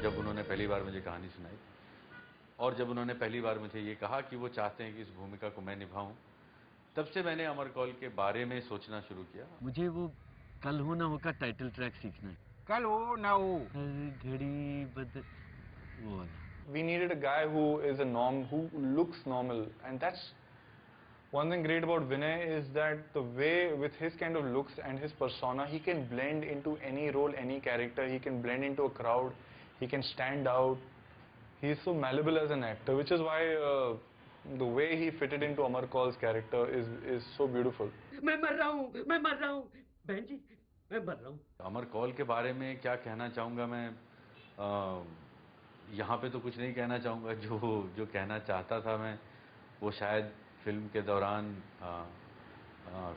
जब उन्होंने पहली बार मुझे कहानी सुनाई और जब उन्होंने पहली बार मुझे ये कहा कि वो चाहते हैं कि इस भूमिका को मैं निभाऊं, तब से मैंने अमर कौल के बारे में सोचना शुरू किया। मुझे वो कल हो ना हो का टाइटल ट्रैक सीखना है। कल हो ना हो, हर घड़ी बदल, वो वाला। We needed a guy who is a who looks normal, and that's one thing great about Vinay is that the way with his kind of looks and his persona, he can blend into any role, any character. He can blend into a crowd. He can stand out. He is so malleable as an actor, which is why the way he fitted into Amar Kaul's character is so beautiful. मैं मर रहा हूँ बहन जी, मैं मर रहा हूँ। अमर कौल के बारे में क्या कहना चाहूँगा मैं, यहाँ पे तो कुछ नहीं कहना चाहूँगा। जो कहना चाहता था मैं, वो शायद फिल्म के दौरान,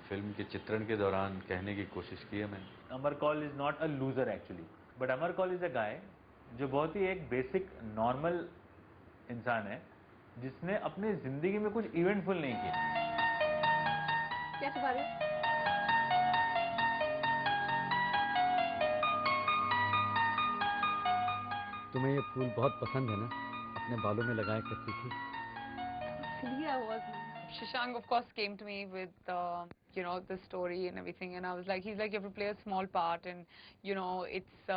फिल्म के चित्रण के दौरान कहने की कोशिश की है मैंने। Amar Kaul is not a loser actually, but Amar Kaul is a guy जो बहुत ही एक बेसिक नॉर्मल इंसान है जिसने अपनी जिंदगी में कुछ इवेंटफुल नहीं किया। क्या छुपा रहे हो? तुम्हें ये फूल बहुत पसंद है ना? अपने बालों में लगाया करती थी। Shashank, of course, came to me with, the story and everything, and I was like, he's like, you have to play a small part, and, it's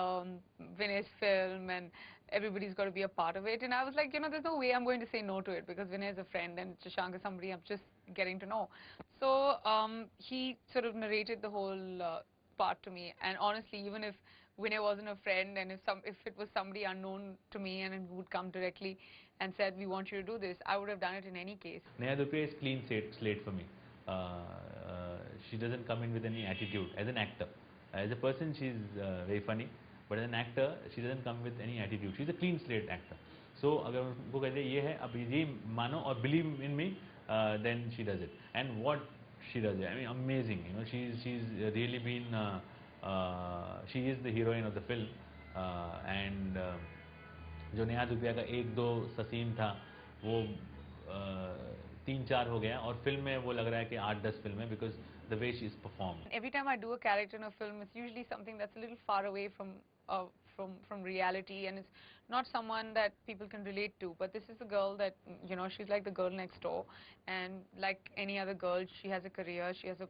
Vinay's film, and everybody's got to be a part of it. And I was like, there's no way I'm going to say no to it, because Vinay is a friend, and Shashank is somebody I'm just getting to know. So he sort of narrated the whole part to me, and honestly, even if Vinay wasn't a friend, and if it was somebody unknown to me and it would come directly and said, we want you to do this, I would have done it in any case. Neha Dupre is clean slate for me. She doesn't come in with any attitude as an actor. As a person, she's very funny, but as an actor, she doesn't come with any attitude. She's a clean slate actor. So अगर उनको कहते ये है, अब ये मानो और believe in me, then she does it. And what she does, I mean, amazing. She's really been. She is the heroine of the film, and जो नेहा धूपिया का 1-2 सीन था वो 3-4 हो गया, और फिल्म में वो लग रहा है कि 8-10 फिल्म है, because the way she's performed. Every time I do a character in a film, it's usually something that's a little far away from reality, and it's not someone that people can relate to. But this is a girl that, she's like the girl next door, and like any other girl, she has a career, she has a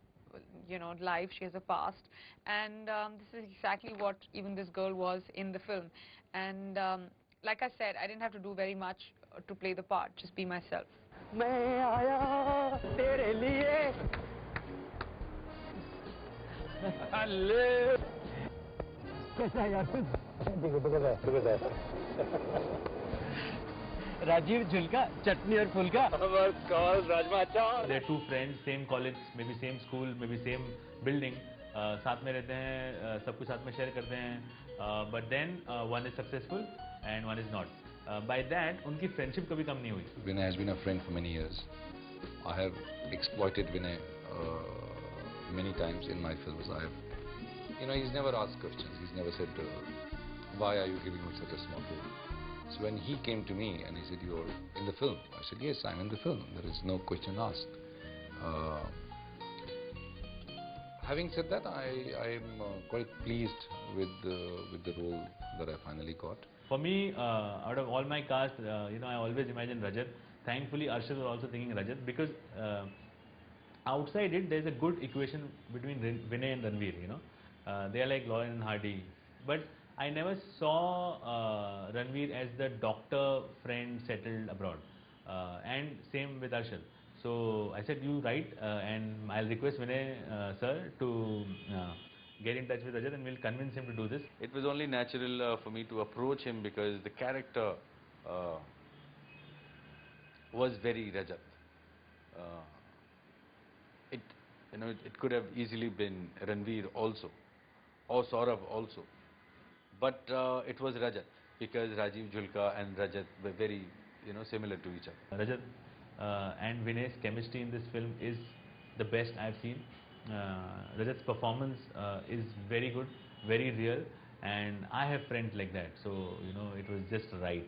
life, she has a past, and this is exactly what even this girl was in the film. And like I said, I didn't have to do very much to play the part, just be myself. मैं आया तेरे लिए, कैसा है यार? राजीव झुलका, चटनी और फुल्का। राजमा चावल। They're two friends, same college, maybe same school, maybe same building. साथ में रहते हैं, सब कुछ साथ में शेयर करते हैं, but then one is successful and one is not. By that, उनकी friendship कभी कम नहीं हुई. Vinay has been a friend for many years. I have exploited Vinay many times in my films. He's never asked questions. He's never said, why are you giving me such a small role? So when he came to me and he said, you're in the film, I said, yes, I'm in the film. There is no question asked. Having said that, I am quite pleased with the role that I finally got. For me, out of all my cast, I always imagine Rajat. Thankfully, Arshad was also thinking Rajat, because outside it, there's a good equation between Vinay and Ranveer. They are like Laurel and Hardy. But I never saw Ranveer as the doctor friend settled abroad. And same with Arshad. So I said, you write, and I'll request Vinay sir to get in touch with Rajat, and we'll convince him to do this. It was only natural for me to approach him because the character was very Rajat. It could have easily been Ranveer also, or Saurabh also, but it was Rajat, because Rajiv Julka and Rajat were very, similar to each other. Rajat and Vinay's chemistry in this film is the best I've seen. Rajat's performance is very good, very real, and I have friends like that, so it was just right.